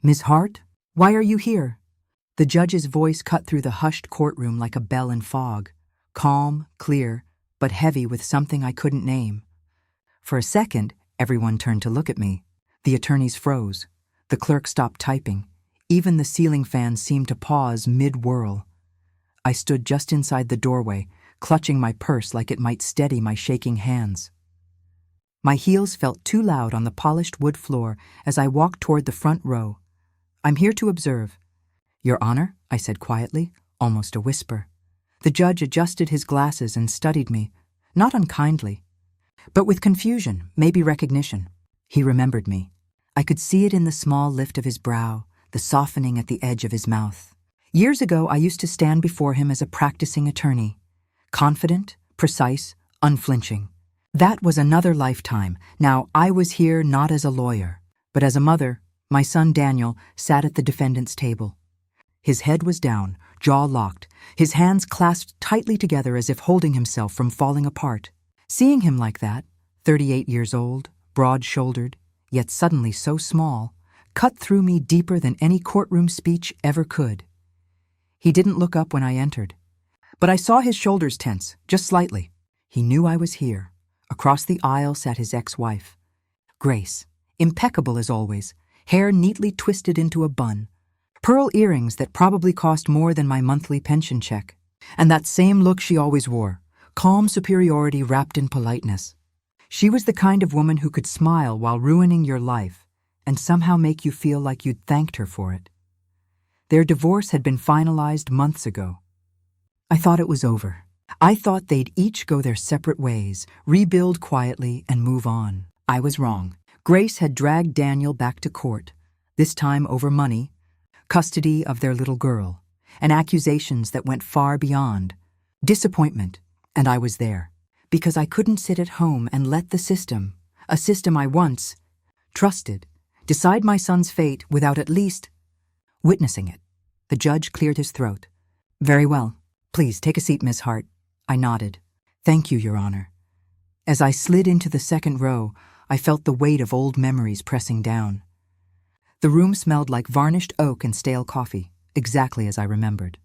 "Miss Hart, why are you here?" The judge's voice cut through the hushed courtroom like a bell in fog, calm, clear, but heavy with something I couldn't name. For a second, everyone turned to look at me. The attorneys froze. The clerk stopped typing. Even the ceiling fan seemed to pause mid-whirl. I stood just inside the doorway, clutching my purse like it might steady my shaking hands. My heels felt too loud on the polished wood floor as I walked toward the front row. "I'm here to observe." "Your Honor," I said quietly, almost a whisper. The judge adjusted his glasses and studied me, not unkindly, but with confusion, maybe recognition. He remembered me. I could see it in the small lift of his brow, the softening at the edge of his mouth. Years ago, I used to stand before him as a practicing attorney, confident, precise, unflinching. That was another lifetime. Now, I was here not as a lawyer, but as a mother. My son Daniel sat at the defendant's table. His head was down, jaw locked, his hands clasped tightly together as if holding himself from falling apart. Seeing him like that, 38 years old, broad-shouldered, yet suddenly so small, cut through me deeper than any courtroom speech ever could. He didn't look up when I entered, but I saw his shoulders tense, just slightly. He knew I was here. Across the aisle sat his ex-wife, Grace, impeccable as always, hair neatly twisted into a bun, pearl earrings that probably cost more than my monthly pension check, and that same look she always wore, calm superiority wrapped in politeness. She was the kind of woman who could smile while ruining your life and somehow make you feel like you'd thanked her for it. Their divorce had been finalized months ago. I thought it was over. I thought they'd each go their separate ways, rebuild quietly, and move on. I was wrong. Grace had dragged Daniel back to court, this time over money, custody of their little girl, and accusations that went far beyond. Disappointment, and I was there, because I couldn't sit at home and let the system, a system I once trusted, decide my son's fate without at least witnessing it. The judge cleared his throat. "Very well. Please take a seat, Miss Hart." I nodded. "Thank you, Your Honor." As I slid into the second row, I felt the weight of old memories pressing down. The room smelled like varnished oak and stale coffee, exactly as I remembered.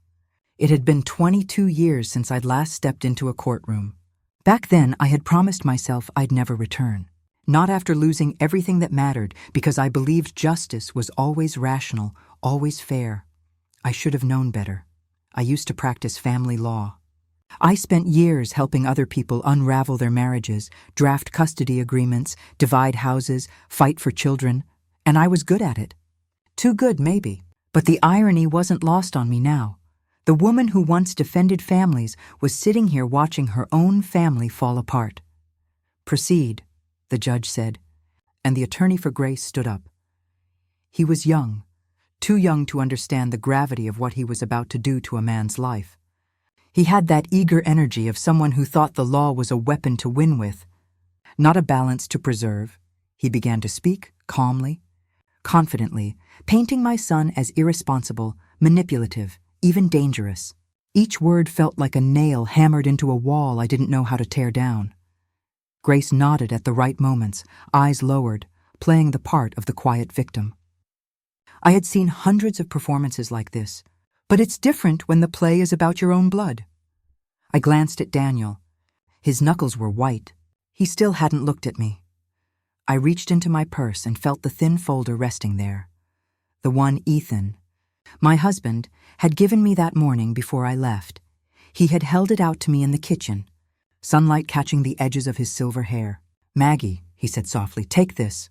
It had been 22 years since I'd last stepped into a courtroom. Back then, I had promised myself I'd never return. Not after losing everything that mattered, because I believed justice was always rational, always fair. I should have known better. I used to practice family law. I spent years helping other people unravel their marriages, draft custody agreements, divide houses, fight for children, and I was good at it. Too good, maybe, but the irony wasn't lost on me now. The woman who once defended families was sitting here watching her own family fall apart. "Proceed," the judge said, and the attorney for Grace stood up. He was young, too young to understand the gravity of what he was about to do to a man's life. He had that eager energy of someone who thought the law was a weapon to win with, not a balance to preserve. He began to speak calmly, confidently, painting my son as irresponsible, manipulative, even dangerous. Each word felt like a nail hammered into a wall I didn't know how to tear down. Grace nodded at the right moments, eyes lowered, playing the part of the quiet victim. I had seen hundreds of performances like this, but it's different when the play is about your own blood. I glanced at Daniel. His knuckles were white. He still hadn't looked at me. I reached into my purse and felt the thin folder resting there. The one Ethan, my husband, had given me that morning before I left. He had held it out to me in the kitchen, sunlight catching the edges of his silver hair. "Maggie," he said softly, "take this.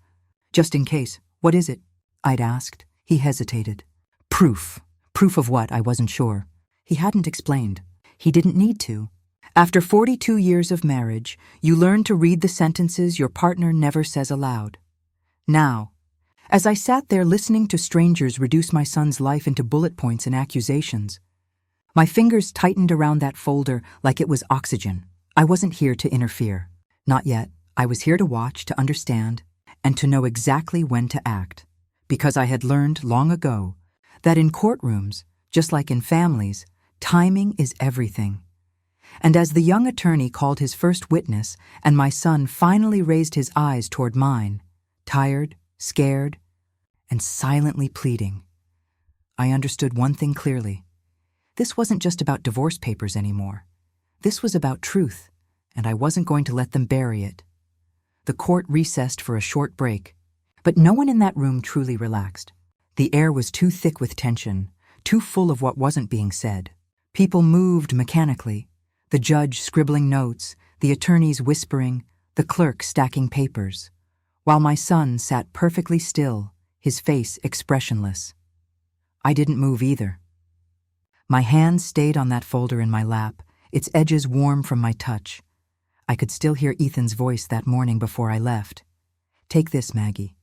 Just in case. What is it?" I'd asked. He hesitated. "Proof." Proof of what? I wasn't sure. He hadn't explained. He didn't need to. After 42 years of marriage, you learn to read the sentences your partner never says aloud. Now, as I sat there listening to strangers reduce my son's life into bullet points and accusations, my fingers tightened around that folder like it was oxygen. I wasn't here to interfere. Not yet. I was here to watch, to understand, and to know exactly when to act. Because I had learned long ago that in courtrooms, just like in families, timing is everything. And as the young attorney called his first witness and my son finally raised his eyes toward mine, tired, scared, and silently pleading. I understood one thing clearly. This wasn't just about divorce papers anymore. This was about truth, and I wasn't going to let them bury it. The court recessed for a short break, but no one in that room truly relaxed. The air was too thick with tension, too full of what wasn't being said. People moved mechanically, the judge scribbling notes, the attorneys whispering, the clerk stacking papers, while my son sat perfectly still, his face expressionless. I didn't move either. My hand stayed on that folder in my lap, its edges warm from my touch. I could still hear Ethan's voice that morning before I left. "Take this, Maggie."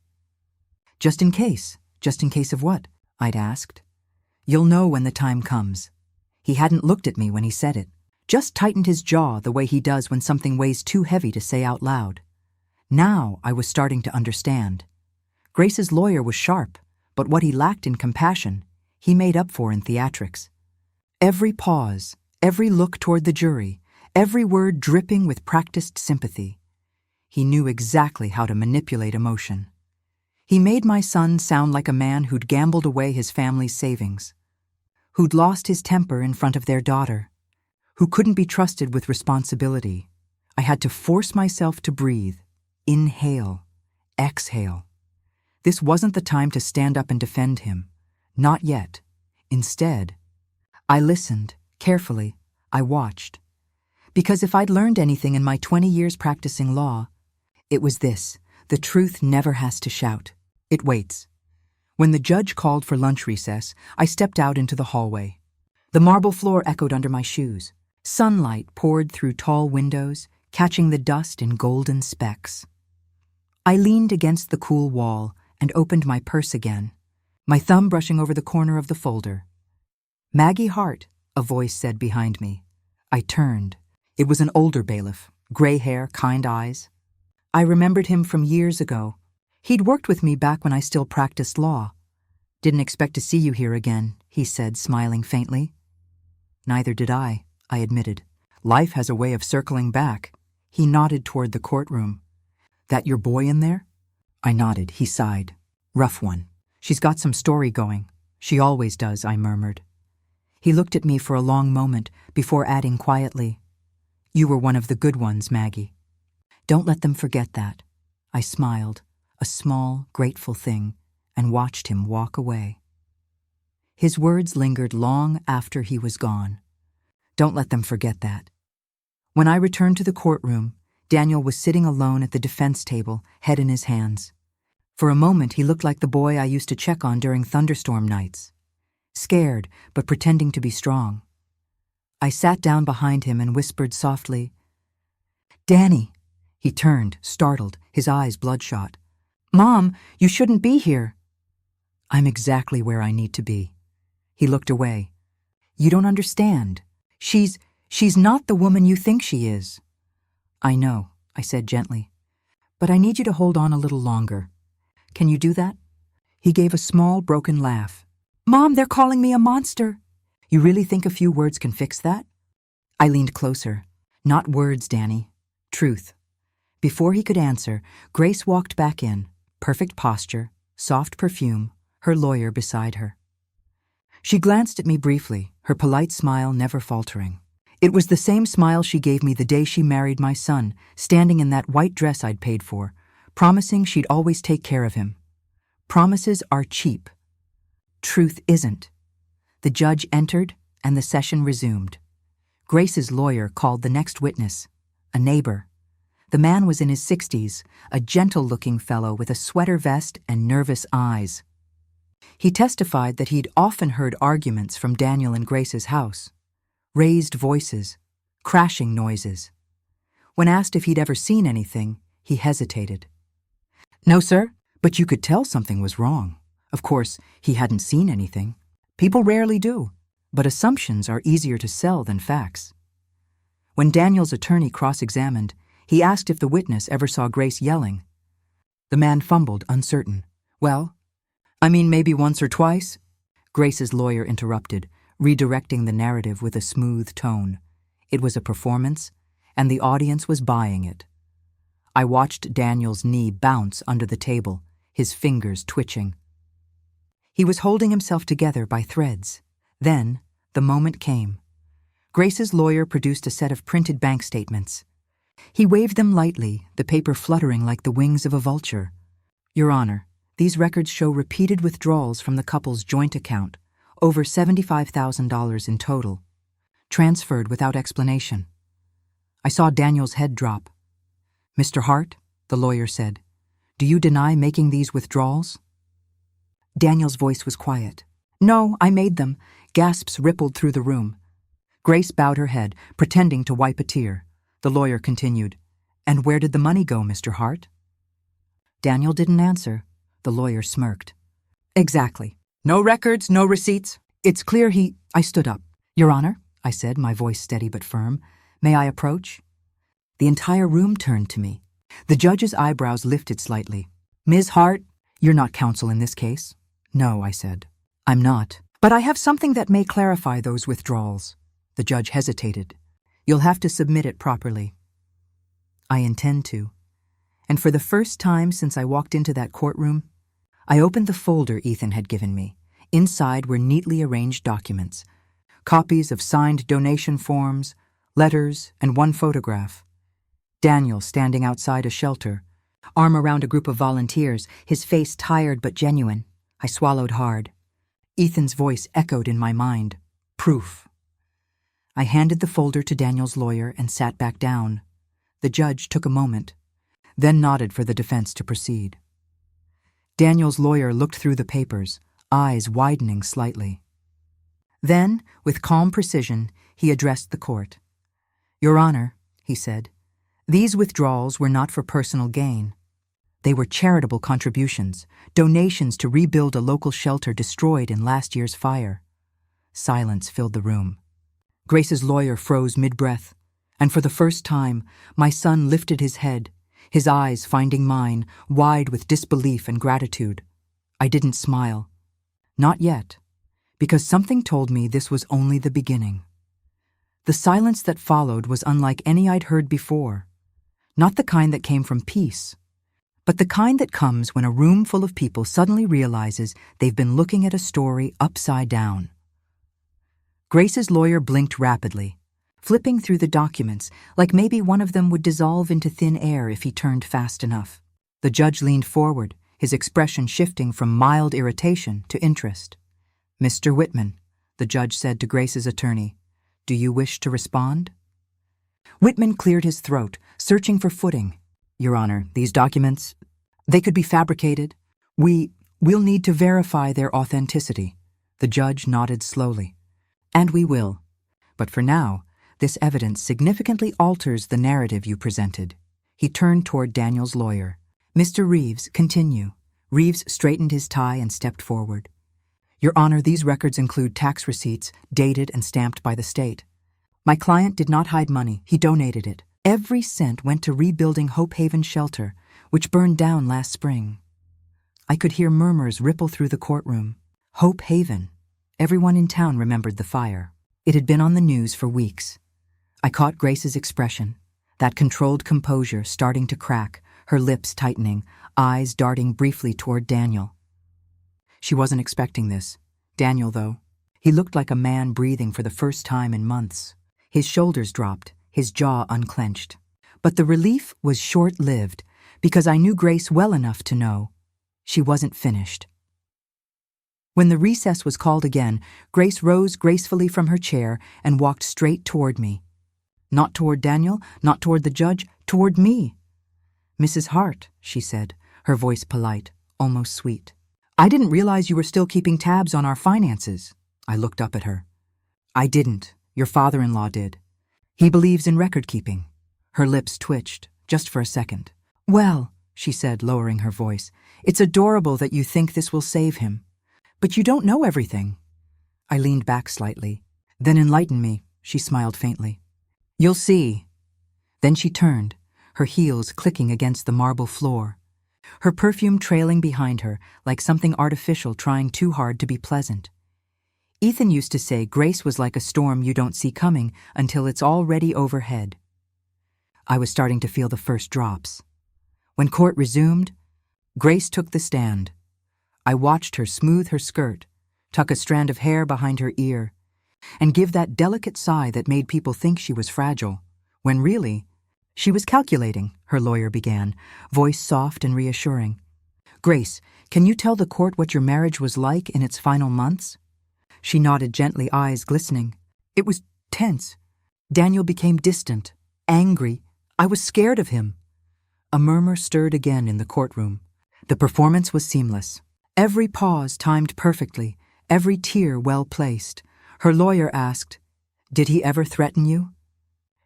Just in case of what?" I'd asked. "You'll know when the time comes." He hadn't looked at me when he said it, just tightened his jaw the way he does when something weighs too heavy to say out loud. Now I was starting to understand. Grace's lawyer was sharp, but what he lacked in compassion, he made up for in theatrics. Every pause, every look toward the jury, every word dripping with practiced sympathy. He knew exactly how to manipulate emotion. He made my son sound like a man who'd gambled away his family's savings, who'd lost his temper in front of their daughter, who couldn't be trusted with responsibility. I had to force myself to breathe, inhale, exhale. This wasn't the time to stand up and defend him. Not yet. Instead, I listened, carefully. I watched. Because if I'd learned anything in my 20 years practicing law, it was this: the truth never has to shout. It waits. When the judge called for lunch recess, I stepped out into the hallway. The marble floor echoed under my shoes. Sunlight poured through tall windows, catching the dust in golden specks. I leaned against the cool wall and opened my purse again, my thumb brushing over the corner of the folder. "Maggie Hart," a voice said behind me. I turned. It was an older bailiff, gray hair, kind eyes. I remembered him from years ago. He'd worked with me back when I still practiced law. "Didn't expect to see you here again," he said, smiling faintly. "Neither did I admitted. "Life has a way of circling back." He nodded toward the courtroom. "That your boy in there?" I nodded. He sighed. "Rough one. She's got some story going. She always does," I murmured. He looked at me for a long moment before adding quietly, "You were one of the good ones, Maggie. Don't let them forget that." I smiled, a small, grateful thing, and watched him walk away. His words lingered long after he was gone. Don't let them forget that. When I returned to the courtroom, Daniel was sitting alone at the defense table, head in his hands. For a moment, he looked like the boy I used to check on during thunderstorm nights. Scared, but pretending to be strong. I sat down behind him and whispered softly, "Danny." He turned, startled, his eyes bloodshot. "Mom, you shouldn't be here." "I'm exactly where I need to be." He looked away. "You don't understand. She's not the woman you think she is." "I know," I said gently. "But I need you to hold on a little longer. Can you do that?" He gave a small, broken laugh. "Mom, they're calling me a monster." "You really think a few words can fix that?" I leaned closer. "Not words, Danny. Truth." Before he could answer, Grace walked back in, perfect posture, soft perfume, her lawyer beside her. She glanced at me briefly, her polite smile never faltering. It was the same smile she gave me the day she married my son, standing in that white dress I'd paid for, promising she'd always take care of him. Promises are cheap. Truth isn't. The judge entered, and the session resumed. Grace's lawyer called the next witness, a neighbor. The man was in his 60s, a gentle-looking fellow with a sweater vest and nervous eyes. He testified that he'd often heard arguments from Daniel and Grace's house. Raised voices, crashing noises. When asked if he'd ever seen anything, he hesitated. "No, sir, but you could tell something was wrong." Of course, he hadn't seen anything. People rarely do, but assumptions are easier to sell than facts. When Daniel's attorney cross-examined, he asked if the witness ever saw Grace yelling. The man fumbled, uncertain. "Well, I mean maybe once or twice." Grace's lawyer interrupted, redirecting the narrative with a smooth tone. It was a performance, and the audience was buying it. I watched Daniel's knee bounce under the table, his fingers twitching. He was holding himself together by threads. Then, the moment came. Grace's lawyer produced a set of printed bank statements. He waved them lightly, the paper fluttering like the wings of a vulture. "Your Honor, these records show repeated withdrawals from the couple's joint account, over $75,000 in total, transferred without explanation." I saw Daniel's head drop. "Mr. Hart," the lawyer said, "do you deny making these withdrawals?" Daniel's voice was quiet. "No, I made them." Gasps rippled through the room. Grace bowed her head, pretending to wipe a tear. The lawyer continued, "And where did the money go, Mr. Hart?" Daniel didn't answer. The lawyer smirked. "Exactly. No records, no receipts. It's clear he—" I stood up. "Your Honor," I said, my voice steady but firm, "may I approach?" The entire room turned to me. The judge's eyebrows lifted slightly. "Ms. Hart, you're not counsel in this case." "No," I said. "I'm not. But I have something that may clarify those withdrawals." The judge hesitated. "You'll have to submit it properly." "I intend to." And for the first time since I walked into that courtroom, I opened the folder Ethan had given me. Inside were neatly arranged documents, copies of signed donation forms, letters, and one photograph. Daniel standing outside a shelter, arm around a group of volunteers, his face tired but genuine. I swallowed hard. Ethan's voice echoed in my mind. Proof. I handed the folder to Daniel's lawyer and sat back down. The judge took a moment, then nodded for the defense to proceed. Daniel's lawyer looked through the papers, eyes widening slightly. Then, with calm precision, he addressed the court. "Your Honor," he said, "these withdrawals were not for personal gain. They were charitable contributions, donations to rebuild a local shelter destroyed in last year's fire." Silence filled the room. Grace's lawyer froze mid-breath, and for the first time, my son lifted his head, his eyes finding mine, wide with disbelief and gratitude. I didn't smile. Not yet, because something told me this was only the beginning. The silence that followed was unlike any I'd heard before, not the kind that came from peace, but the kind that comes when a room full of people suddenly realizes they've been looking at a story upside down. Grace's lawyer blinked rapidly, flipping through the documents like maybe one of them would dissolve into thin air if he turned fast enough. The judge leaned forward, his expression shifting from mild irritation to interest. "Mr. Whitman," the judge said to Grace's attorney, "do you wish to respond?" Whitman cleared his throat, searching for footing. "Your Honor, these documents, they could be fabricated. We'll need to verify their authenticity." The judge nodded slowly. "And we will. But for now, this evidence significantly alters the narrative you presented." He turned toward Daniel's lawyer. "Mr. Reeves, continue." Reeves straightened his tie and stepped forward. "Your Honor, these records include tax receipts, dated and stamped by the state. My client did not hide money. He donated it. Every cent went to rebuilding Hope Haven Shelter, which burned down last spring." I could hear murmurs ripple through the courtroom. Hope Haven. Everyone in town remembered the fire. It had been on the news for weeks. I caught Grace's expression, that controlled composure starting to crack, her lips tightening, eyes darting briefly toward Daniel. She wasn't expecting this. Daniel, though. He looked like a man breathing for the first time in months. His shoulders dropped, his jaw unclenched. But the relief was short-lived, because I knew Grace well enough to know she wasn't finished. When the recess was called again, Grace rose gracefully from her chair and walked straight toward me. Not toward Daniel, not toward the judge, toward me. "Mrs. Hart," she said, her voice polite, almost sweet. "I didn't realize you were still keeping tabs on our finances." I looked up at her. "I didn't. Your father-in-law did. He believes in record-keeping." Her lips twitched, just for a second. "Well," she said, lowering her voice, "it's adorable that you think this will save him. But you don't know everything." I leaned back slightly. "Then enlighten me," she smiled faintly. "You'll see." Then she turned, her heels clicking against the marble floor, her perfume trailing behind her like something artificial trying too hard to be pleasant. Ethan used to say Grace was like a storm you don't see coming until it's already overhead. I was starting to feel the first drops. When court resumed, Grace took the stand. I watched her smooth her skirt, tuck a strand of hair behind her ear, and give that delicate sigh that made people think she was fragile, when really, she was calculating, her lawyer began, voice soft and reassuring. Grace, can you tell the court what your marriage was like in its final months? She nodded gently, eyes glistening. It was tense. Daniel became distant, angry. I was scared of him. A murmur stirred again in the courtroom. The performance was seamless. Every pause timed perfectly, every tear well placed. Her lawyer asked, "Did he ever threaten you?"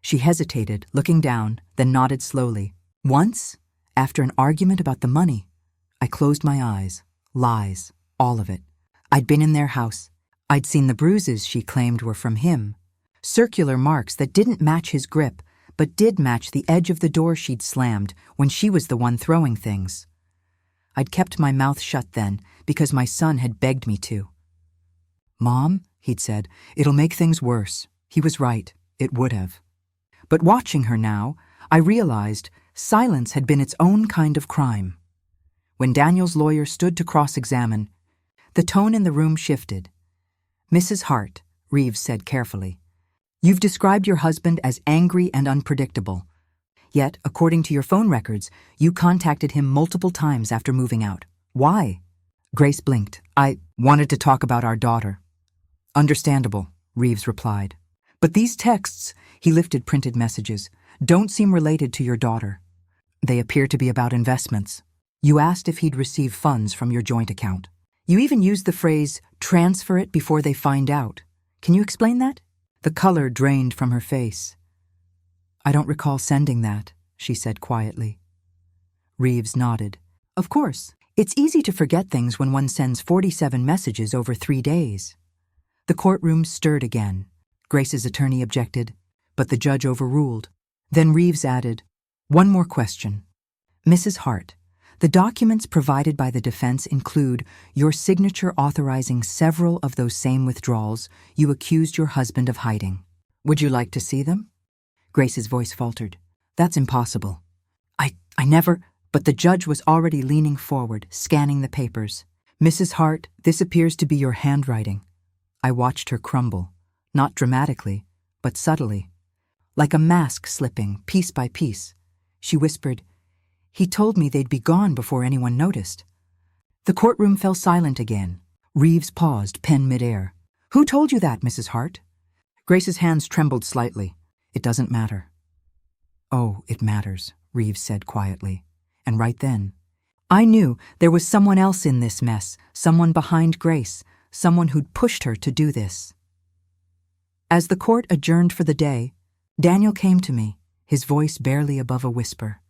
She hesitated, looking down, then nodded slowly. Once, after an argument about the money. I closed my eyes. Lies, all of it. I'd been in their house. I'd seen the bruises she claimed were from him. Circular marks that didn't match his grip, but did match the edge of the door she'd slammed when she was the one throwing things. I'd kept my mouth shut then, because my son had begged me to. "Mom," he'd said, "it'll make things worse." He was right. It would have. But watching her now, I realized silence had been its own kind of crime. When Daniel's lawyer stood to cross-examine, the tone in the room shifted. "Mrs. Hart," Reeves said carefully, "you've described your husband as angry and unpredictable. Yet, according to your phone records, you contacted him multiple times after moving out. Why?" Grace blinked. "I wanted to talk about our daughter." "Understandable," Reeves replied. "But these texts," he lifted printed messages, "don't seem related to your daughter. They appear to be about investments. You asked if he'd receive funds from your joint account. You even used the phrase, 'transfer it before they find out.' Can you explain that?" The color drained from her face. "I don't recall sending that," she said quietly. Reeves nodded. "Of course, it's easy to forget things when one sends 47 messages over 3 days." The courtroom stirred again. Grace's attorney objected, but the judge overruled. Then Reeves added, "One more question. Mrs. Hart, the documents provided by the defense include your signature authorizing several of those same withdrawals you accused your husband of hiding. Would you like to see them?" Grace's voice faltered. "That's impossible. I never—" But the judge was already leaning forward, scanning the papers. "Mrs. Hart, this appears to be your handwriting." I watched her crumble, not dramatically, but subtly. Like a mask slipping, piece by piece. She whispered, "He told me they'd be gone before anyone noticed." The courtroom fell silent again. Reeves paused, pen midair. "Who told you that, Mrs. Hart?" Grace's hands trembled slightly. "It doesn't matter." "Oh, it matters," Reeves said quietly. And right then, I knew there was someone else in this mess, someone behind Grace, someone who'd pushed her to do this. As the court adjourned for the day, Daniel came to me, his voice barely above a whisper.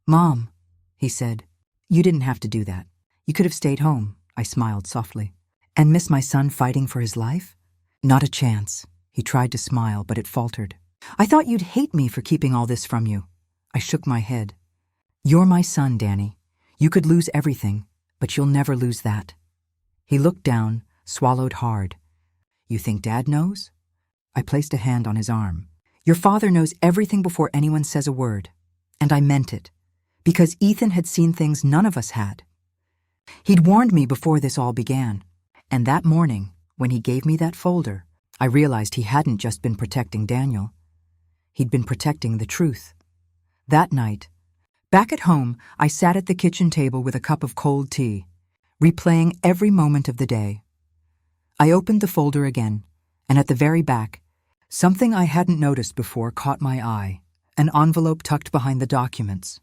"Mom," he said, "you didn't have to do that. You could have stayed home," I smiled softly. "And miss my son fighting for his life?" "Not a chance." He tried to smile, but it faltered. "I thought you'd hate me for keeping all this from you." I shook my head. "You're my son, Danny. You could lose everything, but you'll never lose that." He looked down, swallowed hard. "You think Dad knows?" I placed a hand on his arm. "Your father knows everything before anyone says a word." And I meant it, because Ethan had seen things none of us had. He'd warned me before this all began, and that morning, when he gave me that folder, I realized he hadn't just been protecting Daniel. He'd been protecting the truth. That night, back at home, I sat at the kitchen table with a cup of cold tea, replaying every moment of the day. I opened the folder again, and at the very back, something I hadn't noticed before caught my eye, an envelope tucked behind the documents.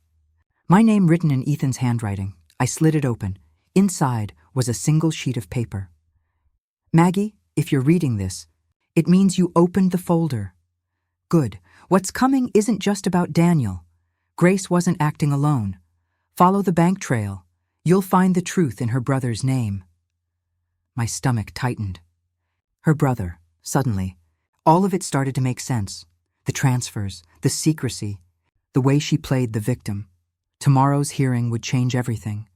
My name written in Ethan's handwriting. I slid it open. Inside was a single sheet of paper. "Maggie, if you're reading this, it means you opened the folder. Good. What's coming isn't just about Daniel. Grace wasn't acting alone. Follow the bank trail. You'll find the truth in her brother's name." My stomach tightened. Her brother, suddenly. All of it started to make sense. The transfers, the secrecy, the way she played the victim. Tomorrow's hearing would change everything.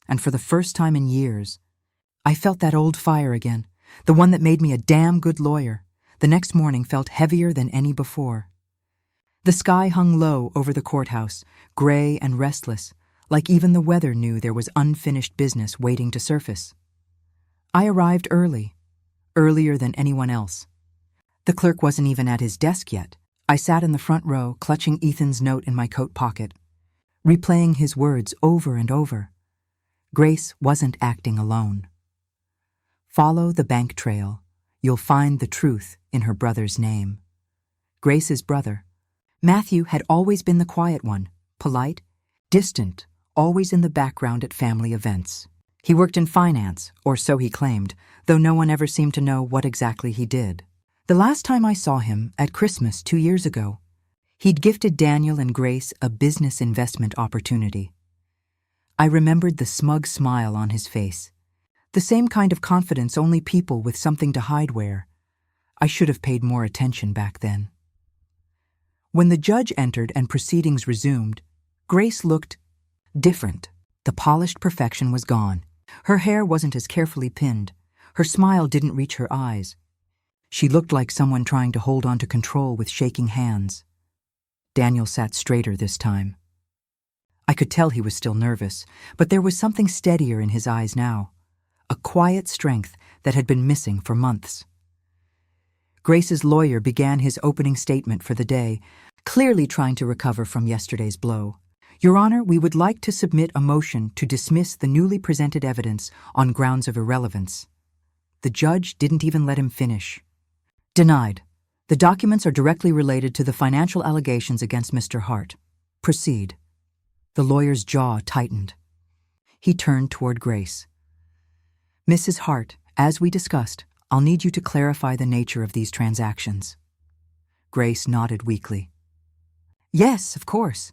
And for the first time in years, I felt that old fire again, the one that made me a damn good lawyer. The next morning felt heavier than any before. The sky hung low over the courthouse, gray and restless, like even the weather knew there was unfinished business waiting to surface. I arrived early, earlier than anyone else. The clerk wasn't even at his desk yet. I sat in the front row, clutching Ethan's note in my coat pocket, replaying his words over and over. Grace wasn't acting alone. Follow the bank trail. You'll find the truth in her brother's name. Grace's brother. Matthew had always been the quiet one, polite, distant, always in the background at family events. He worked in finance, or so he claimed, though no one ever seemed to know what exactly he did. The last time I saw him, at Christmas 2 years ago, he'd gifted Daniel and Grace a business investment opportunity. I remembered the smug smile on his face, the same kind of confidence only people with something to hide wear. I should have paid more attention back then. When the judge entered and proceedings resumed, Grace looked different. The polished perfection was gone. Her hair wasn't as carefully pinned. Her smile didn't reach her eyes. She looked like someone trying to hold on to control with shaking hands. Daniel sat straighter this time. I could tell he was still nervous, but there was something steadier in his eyes now, a quiet strength that had been missing for months. Grace's lawyer began his opening statement for the day, clearly trying to recover from yesterday's blow. Your Honor, we would like to submit a motion to dismiss the newly presented evidence on grounds of irrelevance. The judge didn't even let him finish. Denied. The documents are directly related to the financial allegations against Mr. Hart. Proceed. The lawyer's jaw tightened. He turned toward Grace. Mrs. Hart, as we discussed, I'll need you to clarify the nature of these transactions. Grace nodded weakly. Yes, of course.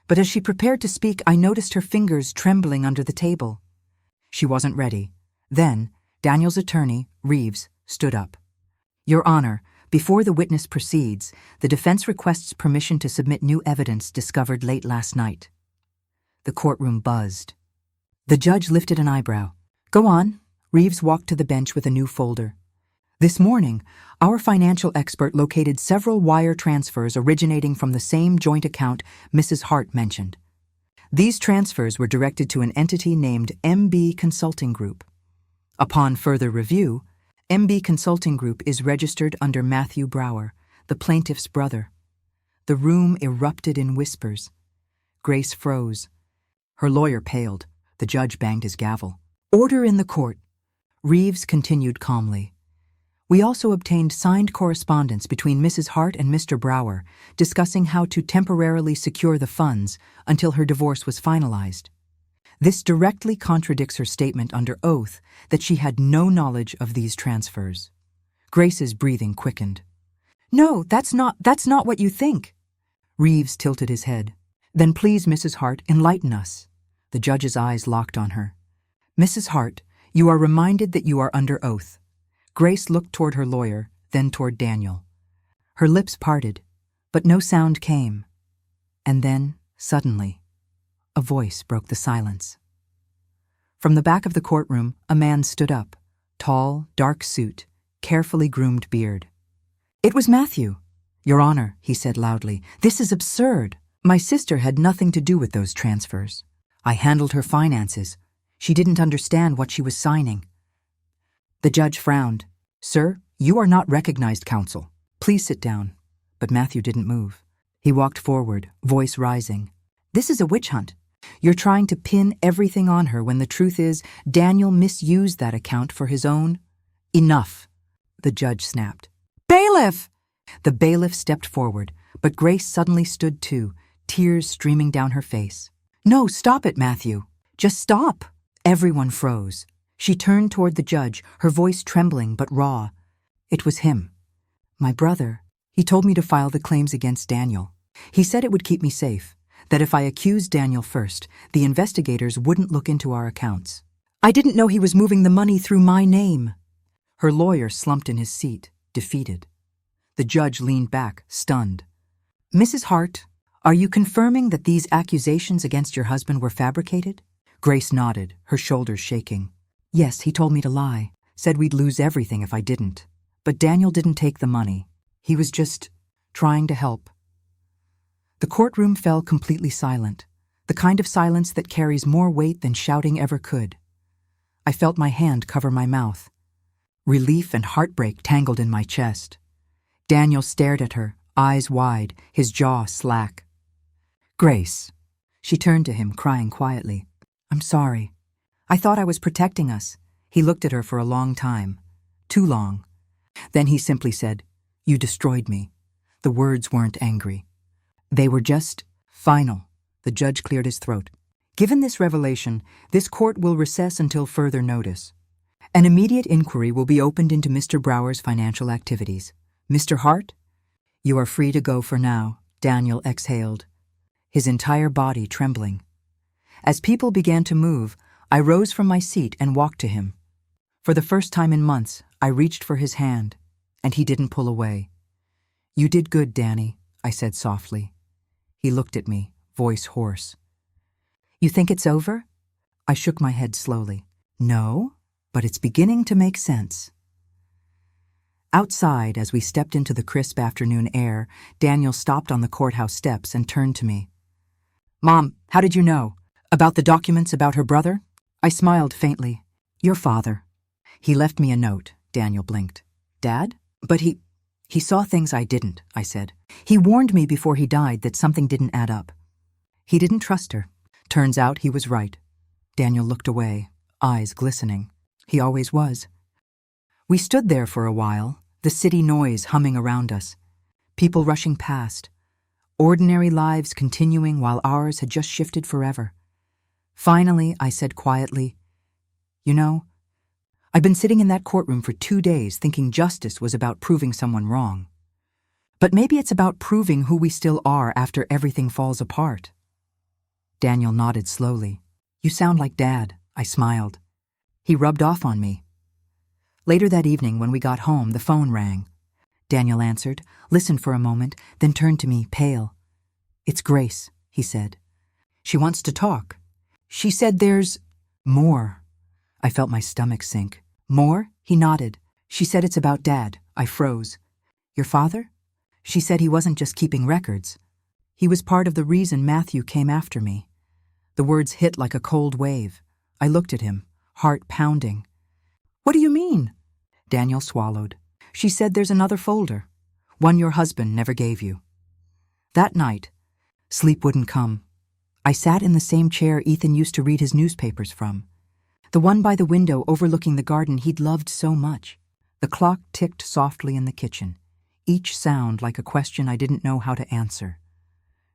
But as she prepared to speak, I noticed her fingers trembling under the table. She wasn't ready. Then, Daniel's attorney, Reeves, stood up. Your Honor, before the witness proceeds, the defense requests permission to submit new evidence discovered late last night. The courtroom buzzed. The judge lifted an eyebrow. Go on. Reeves walked to the bench with a new folder. This morning, our financial expert located several wire transfers originating from the same joint account Mrs. Hart mentioned. These transfers were directed to an entity named MB Consulting Group. Upon further review, MB Consulting Group is registered under Matthew Brower, the plaintiff's brother. The room erupted in whispers. Grace froze. Her lawyer paled. The judge banged his gavel. Order in the court. Reeves continued calmly. We also obtained signed correspondence between Mrs. Hart and Mr. Brower discussing how to temporarily secure the funds until her divorce was finalized. This directly contradicts her statement under oath that she had no knowledge of these transfers. Grace's breathing quickened. No, that's not what you think. Reeves tilted his head. Then please, Mrs. Hart, enlighten us. The judge's eyes locked on her. Mrs. Hart, you are reminded that you are under oath. Grace looked toward her lawyer, then toward Daniel. Her lips parted, but no sound came. And then, suddenly, a voice broke the silence. From the back of the courtroom, a man stood up, tall, dark suit, carefully groomed beard. It was Matthew. Your Honor, he said loudly, this is absurd. My sister had nothing to do with those transfers. I handled her finances. She didn't understand what she was signing. The judge frowned. Sir, you are not recognized counsel. Please sit down. But Matthew didn't move. He walked forward, voice rising. This is a witch hunt. You're trying to pin everything on her when the truth is Daniel misused that account for his own. Enough, the judge snapped. Bailiff! The bailiff stepped forward, but Grace suddenly stood too, tears streaming down her face. No, stop it, Matthew. Just stop. Everyone froze. She turned toward the judge, her voice trembling but raw. It was him. My brother. He told me to file the claims against Daniel. He said it would keep me safe, that if I accused Daniel first, the investigators wouldn't look into our accounts. I didn't know he was moving the money through my name. Her lawyer slumped in his seat, defeated. The judge leaned back, stunned. Mrs. Hart, are you confirming that these accusations against your husband were fabricated? Grace nodded, her shoulders shaking. Yes, he told me to lie, said we'd lose everything if I didn't. But Daniel didn't take the money. He was just trying to help. The courtroom fell completely silent. The kind of silence that carries more weight than shouting ever could. I felt my hand cover my mouth. Relief and heartbreak tangled in my chest. Daniel stared at her, eyes wide, his jaw slack. "Grace." She turned to him, crying quietly. "I'm sorry. I thought I was protecting us." He looked at her for a long time. Too long. Then he simply said, "You destroyed me." The words weren't angry. They were just final. The judge cleared his throat. "Given this revelation, this court will recess until further notice. An immediate inquiry will be opened into Mr. Brower's financial activities. Mr. Hart, you are free to go for now," Daniel exhaled, his entire body trembling. As people began to move, I rose from my seat and walked to him. For the first time in months, I reached for his hand, and he didn't pull away. "You did good, Danny," I said softly. He looked at me, voice hoarse. "You think it's over?" I shook my head slowly. "No, but it's beginning to make sense." Outside, as we stepped into the crisp afternoon air, Daniel stopped on the courthouse steps and turned to me. "Mom, how did you know? About the documents about her brother?" I smiled faintly. "Your father. He left me a note," Daniel blinked. "Dad? But he saw things I didn't," I said. "He warned me before he died that something didn't add up. He didn't trust her. Turns out he was right." Daniel looked away, eyes glistening. He always was. We stood there for a while, the city noise humming around us, people rushing past, ordinary lives continuing while ours had just shifted forever. Finally, I said quietly, "You know, I've been sitting in that courtroom for 2 days thinking justice was about proving someone wrong. But maybe it's about proving who we still are after everything falls apart." Daniel nodded slowly. "You sound like Dad," I smiled. He rubbed off on me. Later that evening, when we got home, the phone rang. Daniel answered, listened for a moment, then turned to me, pale. "It's Grace," he said. "She wants to talk. She said there's more." I felt my stomach sink. "More?" He nodded. "She said it's about Dad." I froze. "Your father?" She said he wasn't just keeping records. He was part of the reason Matthew came after me. The words hit like a cold wave. I looked at him, heart pounding. "What do you mean?" Daniel swallowed. "She said there's another folder, one your husband never gave you." That night, sleep wouldn't come. I sat in the same chair Ethan used to read his newspapers from, the one by the window overlooking the garden he'd loved so much. The clock ticked softly in the kitchen, each sound like a question I didn't know how to answer.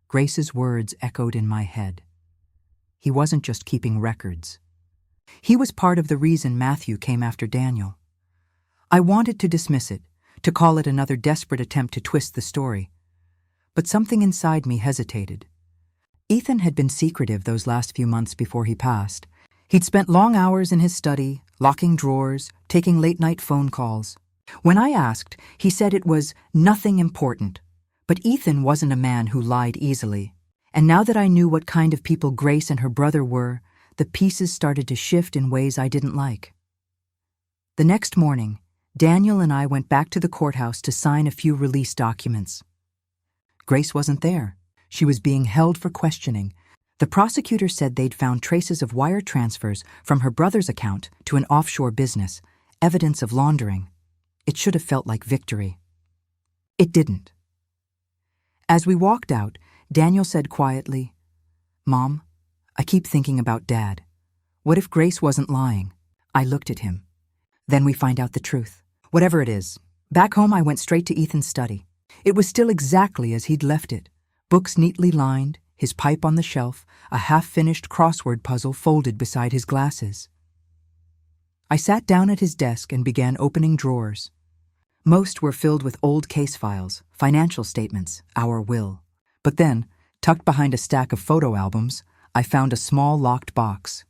Grace's words echoed in my head. He wasn't just keeping records. He was part of the reason Matthew came after Daniel. I wanted to dismiss it, to call it another desperate attempt to twist the story. But something inside me hesitated. Ethan had been secretive those last few months before he passed. He'd spent long hours in his study, locking drawers, taking late-night phone calls. When I asked, he said it was nothing important. But Ethan wasn't a man who lied easily. And now that I knew what kind of people Grace and her brother were, the pieces started to shift in ways I didn't like. The next morning, Daniel and I went back to the courthouse to sign a few release documents. Grace wasn't there. She was being held for questioning. The prosecutor said they'd found traces of wire transfers from her brother's account to an offshore business, evidence of laundering. It should have felt like victory. It didn't. As we walked out, Daniel said quietly, "Mom, I keep thinking about Dad. What if Grace wasn't lying?" I looked at him. "Then we find out the truth. Whatever it is." Back home, I went straight to Ethan's study. It was still exactly as he'd left it. Books neatly lined, his pipe on the shelf, a half-finished crossword puzzle folded beside his glasses. I sat down at his desk and began opening drawers. Most were filled with old case files, financial statements, our will. But then, tucked behind a stack of photo albums, I found a small locked box.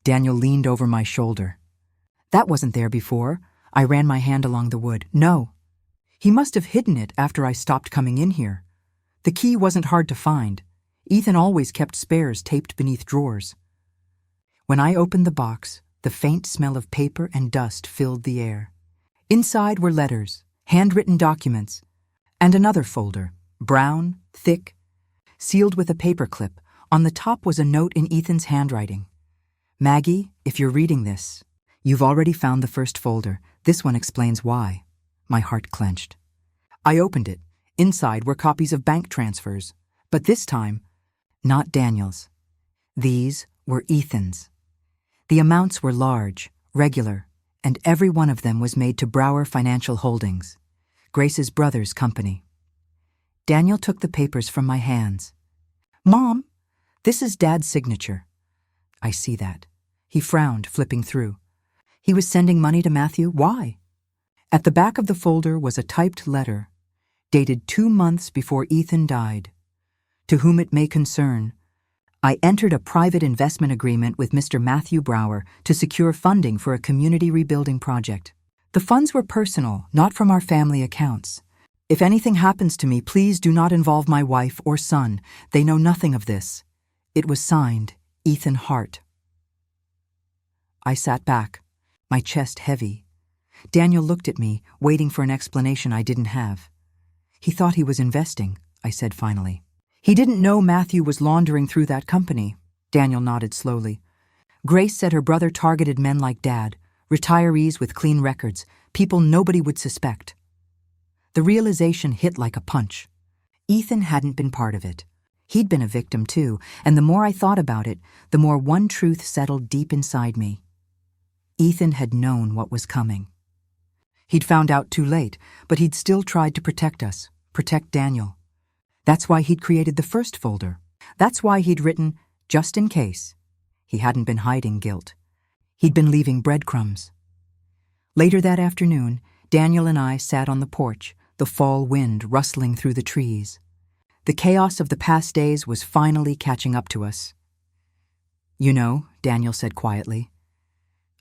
Daniel leaned over my shoulder. "That wasn't there before." I ran my hand along the wood. "No. He must have hidden it after I stopped coming in here. The key wasn't hard to find. Ethan always kept spares taped beneath drawers." When I opened the box, the faint smell of paper and dust filled the air. Inside were letters, handwritten documents, and another folder, brown, thick, sealed with a paperclip, On the top was a note in Ethan's handwriting. Maggie, if you're reading this, you've already found the first folder. This one explains why. My heart clenched. I opened it. Inside were copies of bank transfers. But this time, not Daniel's. These were Ethan's. The amounts were large, regular, and every one of them was made to Brower Financial Holdings, Grace's brother's company. Daniel took the papers from my hands. Mom, this is Dad's signature. I see that. He frowned, flipping through. He was sending money to Matthew? Why? At the back of the folder was a typed letter, dated 2 months before Ethan died. To whom it may concern, I entered a private investment agreement with Mr. Matthew Brower to secure funding for a community rebuilding project. The funds were personal, not from our family accounts. If anything happens to me, please do not involve my wife or son. They know nothing of this. It was signed, Ethan Hart. I sat back, my chest heavy. Daniel looked at me, waiting for an explanation I didn't have. He thought he was investing, I said finally. He didn't know Matthew was laundering through that company. Daniel nodded slowly. Grace said her brother targeted men like Dad, retirees with clean records, people nobody would suspect. The realization hit like a punch. Ethan hadn't been part of it. He'd been a victim too, and the more I thought about it, the more one truth settled deep inside me. Ethan had known what was coming. He'd found out too late, but he'd still tried to protect us, protect Daniel. That's why he'd created the first folder. That's why he'd written, just in case. He hadn't been hiding guilt. He'd been leaving breadcrumbs. Later that afternoon, Daniel and I sat on the porch, the fall wind rustling through the trees. The chaos of the past days was finally catching up to us. You know, Daniel said quietly,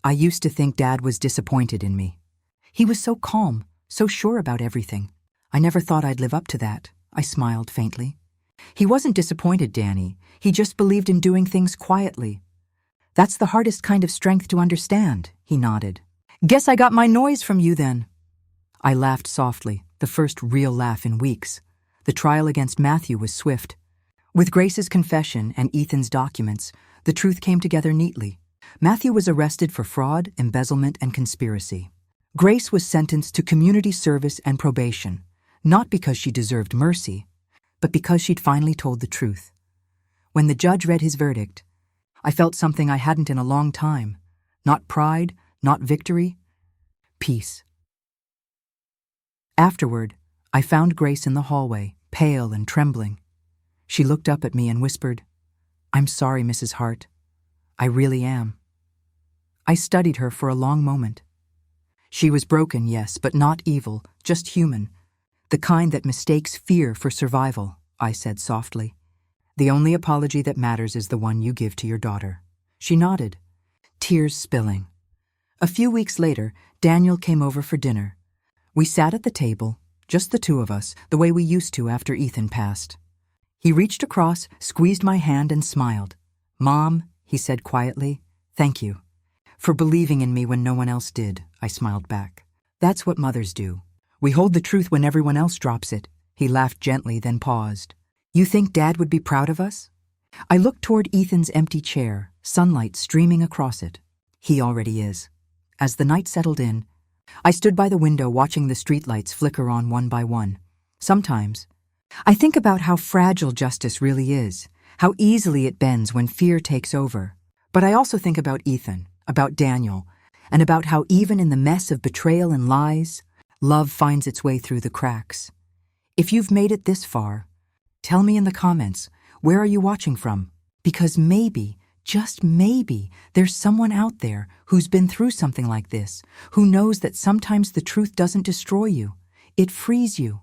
I used to think Dad was disappointed in me. He was so calm, so sure about everything. I never thought I'd live up to that. I smiled faintly. He wasn't disappointed, Danny. He just believed in doing things quietly. That's the hardest kind of strength to understand, he nodded. Guess I got my noise from you then. I laughed softly, the first real laugh in weeks. The trial against Matthew was swift. With Grace's confession and Ethan's documents, the truth came together neatly. Matthew was arrested for fraud, embezzlement, and conspiracy. Grace was sentenced to community service and probation, not because she deserved mercy, but because she'd finally told the truth. When the judge read his verdict, I felt something I hadn't in a long time. Not pride, not victory, peace. Afterward, I found Grace in the hallway, pale and trembling. She looked up at me and whispered, I'm sorry, Mrs. Hart. I really am. I studied her for a long moment. She was broken, yes, but not evil, just human. The kind that mistakes fear for survival, I said softly. The only apology that matters is the one you give to your daughter. She nodded, tears spilling. A few weeks later, Daniel came over for dinner. We sat at the table, just the two of us, the way we used to after Ethan passed. He reached across, squeezed my hand, and smiled. Mom, he said quietly, thank you. For believing in me when no one else did, I smiled back. That's what mothers do. We hold the truth when everyone else drops it. He laughed gently, then paused. You think Dad would be proud of us? I looked toward Ethan's empty chair, sunlight streaming across it. He already is. As the night settled in, I stood by the window watching the streetlights flicker on one by one. Sometimes, I think about how fragile justice really is, how easily it bends when fear takes over. But I also think about Ethan, about Daniel, and about how even in the mess of betrayal and lies, love finds its way through the cracks. If you've made it this far, tell me in the comments, where are you watching from? Because maybe, just maybe, there's someone out there who's been through something like this, who knows that sometimes the truth doesn't destroy you, it frees you.